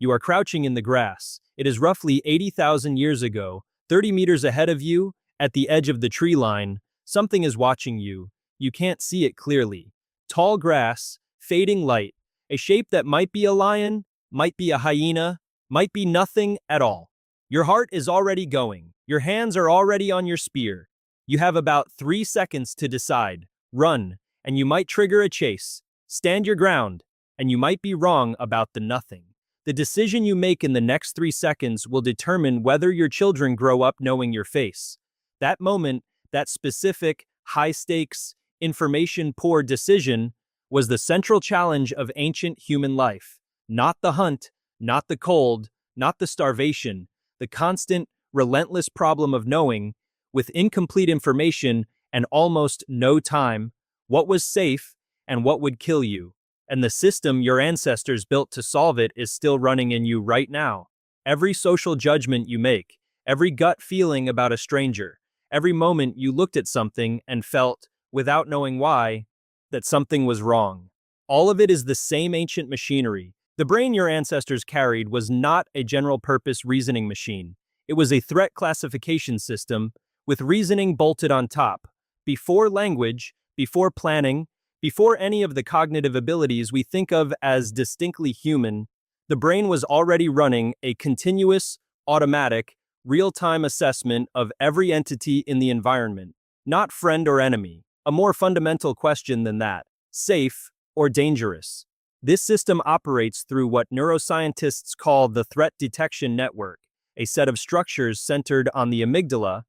You are crouching in the grass. It is roughly 80,000 years ago, 30 meters ahead of you, at the edge of the tree line. Something is watching you. You can't see it clearly. Tall grass, fading light, a shape that might be a lion, might be a hyena, might be nothing at all. Your heart is already going. Your hands are already on your spear. You have about 3 seconds to decide. Run, and you might trigger a chase. Stand your ground, and you might be wrong about the nothing. The decision you make in the next 3 seconds will determine whether your children grow up knowing your face. That moment, that specific, high-stakes, information-poor decision was the central challenge of ancient human life. Not the hunt, not the cold, not the starvation, the constant, relentless problem of knowing, with incomplete information and almost no time, what was safe and what would kill you. And the system your ancestors built to solve it is still running in you right now. Every social judgment you make, every gut feeling about a stranger, every moment you looked at something and felt, without knowing why, that something was wrong. All of it is the same ancient machinery. The brain your ancestors carried was not a general-purpose reasoning machine. It was a threat classification system with reasoning bolted on top. Before language, before planning, before any of the cognitive abilities we think of as distinctly human, the brain was already running a continuous, automatic, real-time assessment of every entity in the environment, not friend or enemy. A more fundamental question than that: safe or dangerous? This system operates through what neuroscientists call the threat detection network, a set of structures centered on the amygdala,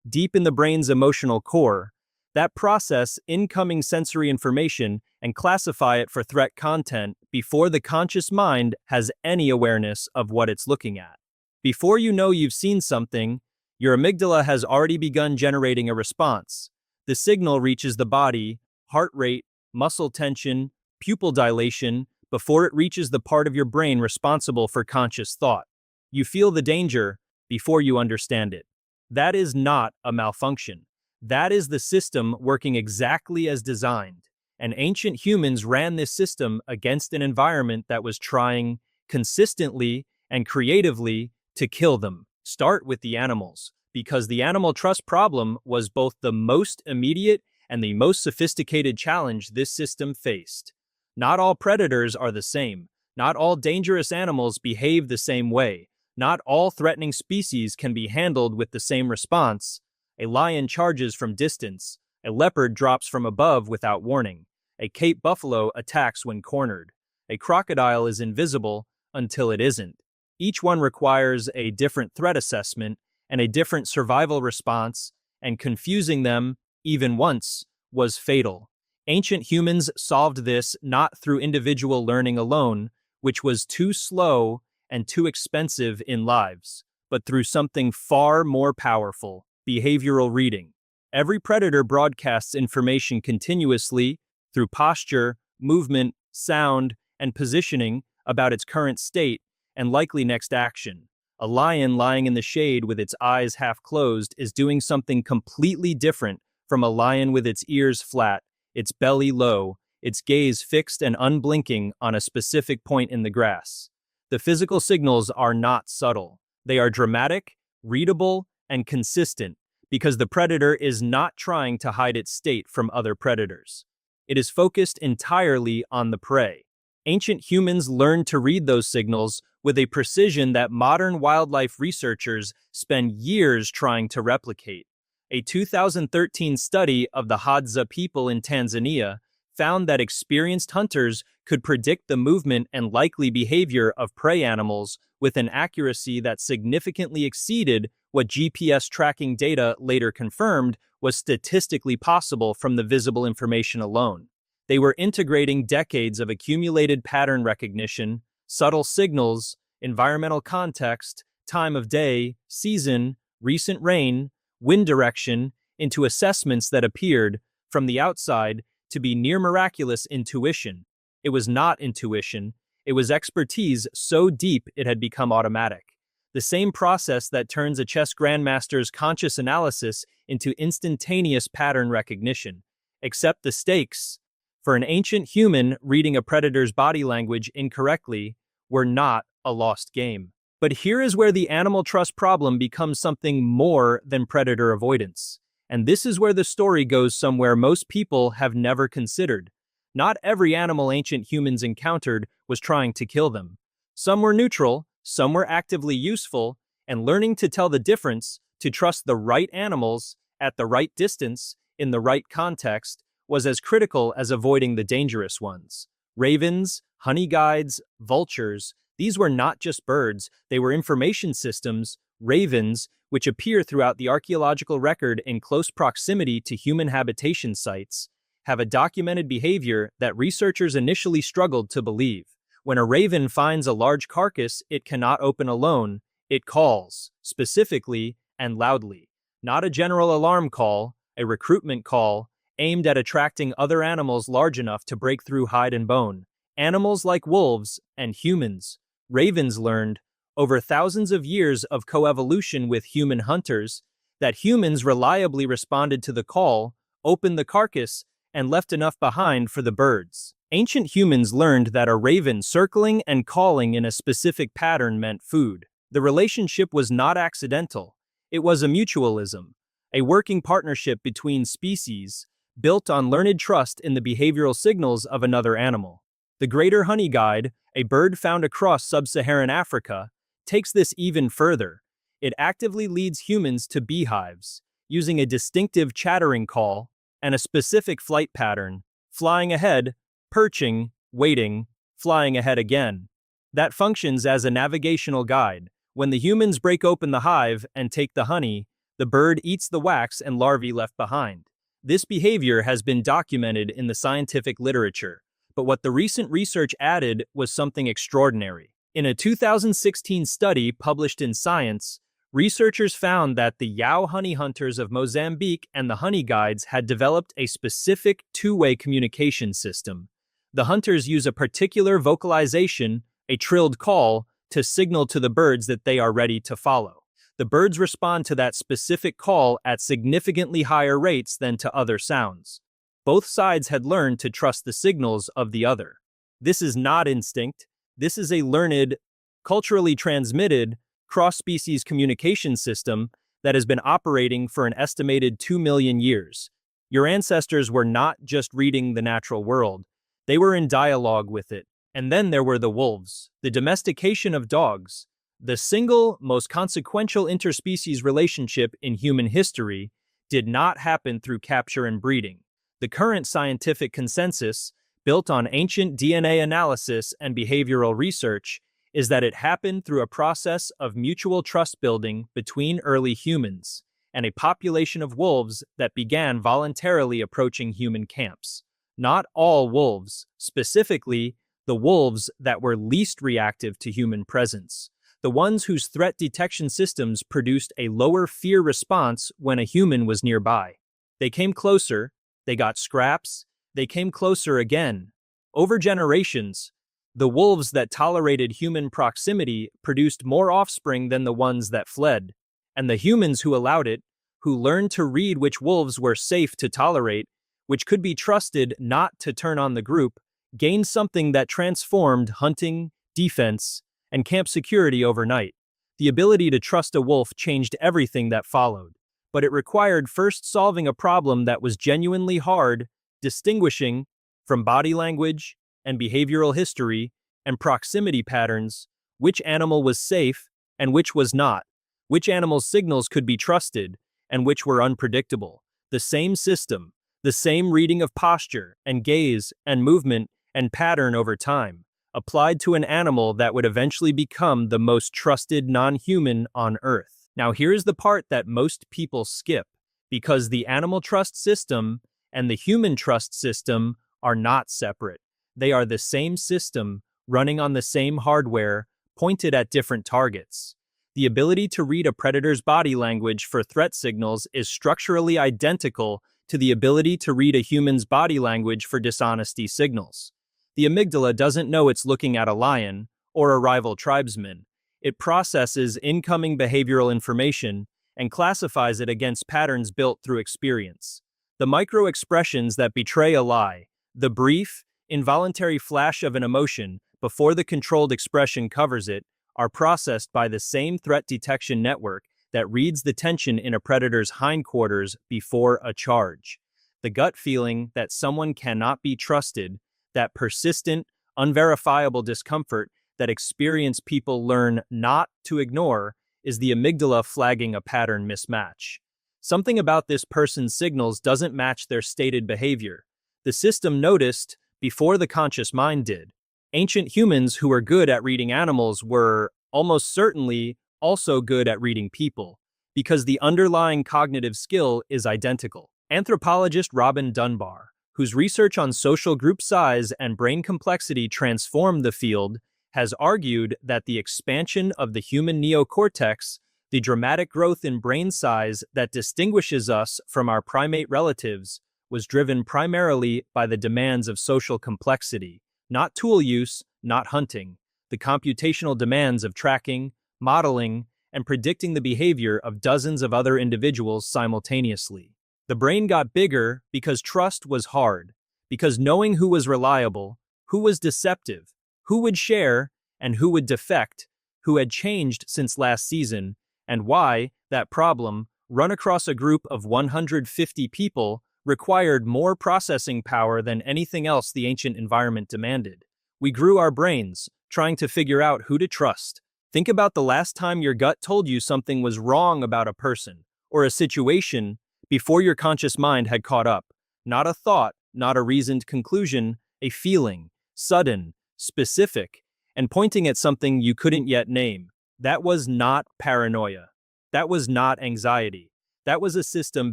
deep in the brain's emotional core, that process incoming sensory information and classify it for threat content before the conscious mind has any awareness of what it's looking at. Before you know you've seen something, your amygdala has already begun generating a response. The signal reaches the body, heart rate, muscle tension, pupil dilation, before it reaches the part of your brain responsible for conscious thought. You feel the danger before you understand it. That is not a malfunction. That is the system working exactly as designed. And ancient humans ran this system against an environment that was trying consistently and creatively to kill them. Start with the animals, because the animal trust problem was both the most immediate and the most sophisticated challenge this system faced. Not all predators are the same. Not all dangerous animals behave the same way. Not all threatening species can be handled with the same response. A lion charges from distance. A leopard drops from above without warning. A Cape buffalo attacks when cornered. A crocodile is invisible until it isn't. Each one requires a different threat assessment and a different survival response, and confusing them, even once, was fatal. Ancient humans solved this not through individual learning alone, which was too slow and too expensive in lives, but through something far more powerful: behavioral reading. Every predator broadcasts information continuously through posture, movement, sound, and positioning about its current state and likely next action. A lion lying in the shade with its eyes half closed is doing something completely different from a lion with its ears flat, its belly low, its gaze fixed and unblinking on a specific point in the grass. The physical signals are not subtle. They are dramatic, readable, and consistent, because the predator is not trying to hide its state from other predators. It is focused entirely on the prey. Ancient humans learned to read those signals with a precision that modern wildlife researchers spend years trying to replicate. A 2013 study of the Hadza people in Tanzania found that experienced hunters could predict the movement and likely behavior of prey animals with an accuracy that significantly exceeded what GPS tracking data later confirmed was statistically possible from the visible information alone. They were integrating decades of accumulated pattern recognition, subtle signals, environmental context, time of day, season, recent rain, wind direction, into assessments that appeared, from the outside, to be near miraculous intuition. It was not intuition, it was expertise so deep it had become automatic. The same process that turns a chess grandmaster's conscious analysis into instantaneous pattern recognition. Except the stakes, for an ancient human reading a predator's body language incorrectly, were not a lost game. But here is where the animal trust problem becomes something more than predator avoidance. And this is where the story goes somewhere most people have never considered. Not every animal ancient humans encountered was trying to kill them. Some were neutral, some were actively useful, and learning to tell the difference, to trust the right animals, at the right distance, in the right context, was as critical as avoiding the dangerous ones. Ravens, honeyguides, vultures, these were not just birds, they were information systems. Ravens, which appear throughout the archaeological record in close proximity to human habitation sites, have a documented behavior that researchers initially struggled to believe. When a raven finds a large carcass it cannot open alone, it calls, specifically and loudly. Not a general alarm call, a recruitment call, aimed at attracting other animals large enough to break through hide and bone. Animals like wolves and humans. Ravens learned, over thousands of years of coevolution with human hunters, that humans reliably responded to the call, opened the carcass, and left enough behind for the birds. Ancient humans learned that a raven circling and calling in a specific pattern meant food. The relationship was not accidental. It was a mutualism, a working partnership between species, built on learned trust in the behavioral signals of another animal. The greater honeyguide, a bird found across sub-Saharan Africa, takes this even further. It actively leads humans to beehives, using a distinctive chattering call and a specific flight pattern, flying ahead, perching, waiting, flying ahead again. That functions as a navigational guide. When the humans break open the hive and take the honey, the bird eats the wax and larvae left behind. This behavior has been documented in the scientific literature, but what the recent research added was something extraordinary. In a 2016 study published in Science, researchers found that the Yao honey hunters of Mozambique and the honeyguides had developed a specific two-way communication system. The hunters use a particular vocalization, a trilled call, to signal to the birds that they are ready to follow. The birds respond to that specific call at significantly higher rates than to other sounds. Both sides had learned to trust the signals of the other. This is not instinct. This is a learned, culturally transmitted, cross-species communication system that has been operating for an estimated 2 million years. Your ancestors were not just reading the natural world. They were in dialogue with it. And then there were the wolves, the domestication of dogs. The single most consequential interspecies relationship in human history did not happen through capture and breeding. The current scientific consensus, built on ancient DNA analysis and behavioral research, is that it happened through a process of mutual trust building between early humans and a population of wolves that began voluntarily approaching human camps. Not all wolves, specifically the wolves that were least reactive to human presence. The ones whose threat detection systems produced a lower fear response when a human was nearby. They came closer, they got scraps, they came closer again. Over generations, the wolves that tolerated human proximity produced more offspring than the ones that fled. And the humans who allowed it, who learned to read which wolves were safe to tolerate, which could be trusted not to turn on the group, gained something that transformed hunting, defense, and camp security overnight. The ability to trust a wolf changed everything that followed, but it required first solving a problem that was genuinely hard, distinguishing from body language and behavioral history and proximity patterns which animal was safe and which was not, which animal's signals could be trusted and which were unpredictable. The same system, the same reading of posture and gaze and movement and pattern over time, applied to an animal that would eventually become the most trusted non-human on Earth. Now here's the part that most people skip, because the animal trust system and the human trust system are not separate. They are the same system, running on the same hardware, pointed at different targets. The ability to read a predator's body language for threat signals is structurally identical to the ability to read a human's body language for dishonesty signals. The amygdala doesn't know it's looking at a lion or a rival tribesman. It processes incoming behavioral information and classifies it against patterns built through experience. The micro-expressions that betray a lie, the brief, involuntary flash of an emotion before the controlled expression covers it, are processed by the same threat detection network that reads the tension in a predator's hindquarters before a charge. The gut feeling that someone cannot be trusted, that persistent, unverifiable discomfort that experienced people learn not to ignore, is the amygdala flagging a pattern mismatch. Something about this person's signals doesn't match their stated behavior. The system noticed before the conscious mind did. Ancient humans who were good at reading animals were almost certainly also good at reading people, because the underlying cognitive skill is identical. Anthropologist Robin Dunbar, whose research on social group size and brain complexity transformed the field, has argued that the expansion of the human neocortex, the dramatic growth in brain size that distinguishes us from our primate relatives, was driven primarily by the demands of social complexity, not tool use, not hunting, the computational demands of tracking, modeling, and predicting the behavior of dozens of other individuals simultaneously. The brain got bigger because trust was hard, because knowing who was reliable, who was deceptive, who would share, and who would defect, who had changed since last season, and why that problem, run across a group of 150 people, required more processing power than anything else the ancient environment demanded. We grew our brains, trying to figure out who to trust. Think about the last time your gut told you something was wrong about a person or a situation before your conscious mind had caught up. Not a thought, not a reasoned conclusion, a feeling, sudden, specific, and pointing at something you couldn't yet name. That was not paranoia. That was not anxiety. That was a system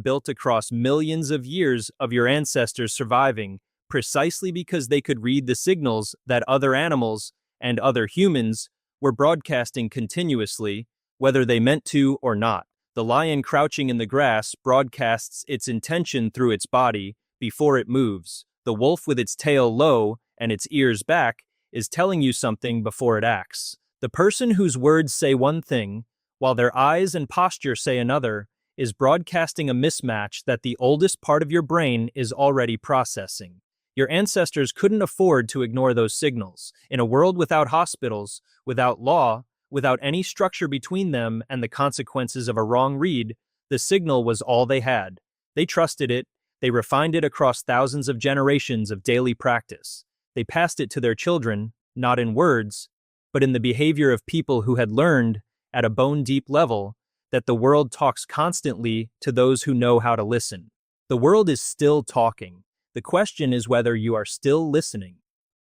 built across millions of years of your ancestors surviving precisely because they could read the signals that other animals and other humans were broadcasting continuously, whether they meant to or not. The lion crouching in the grass broadcasts its intention through its body before it moves. The wolf with its tail low and its ears back is telling you something before it acts. The person whose words say one thing, while their eyes and posture say another, is broadcasting a mismatch that the oldest part of your brain is already processing. Your ancestors couldn't afford to ignore those signals. In a world without hospitals, without law, without any structure between them and the consequences of a wrong read, the signal was all they had. They trusted it. They refined it across thousands of generations of daily practice. They passed it to their children, not in words, but in the behavior of people who had learned, at a bone-deep level, that the world talks constantly to those who know how to listen. The world is still talking. The question is whether you are still listening.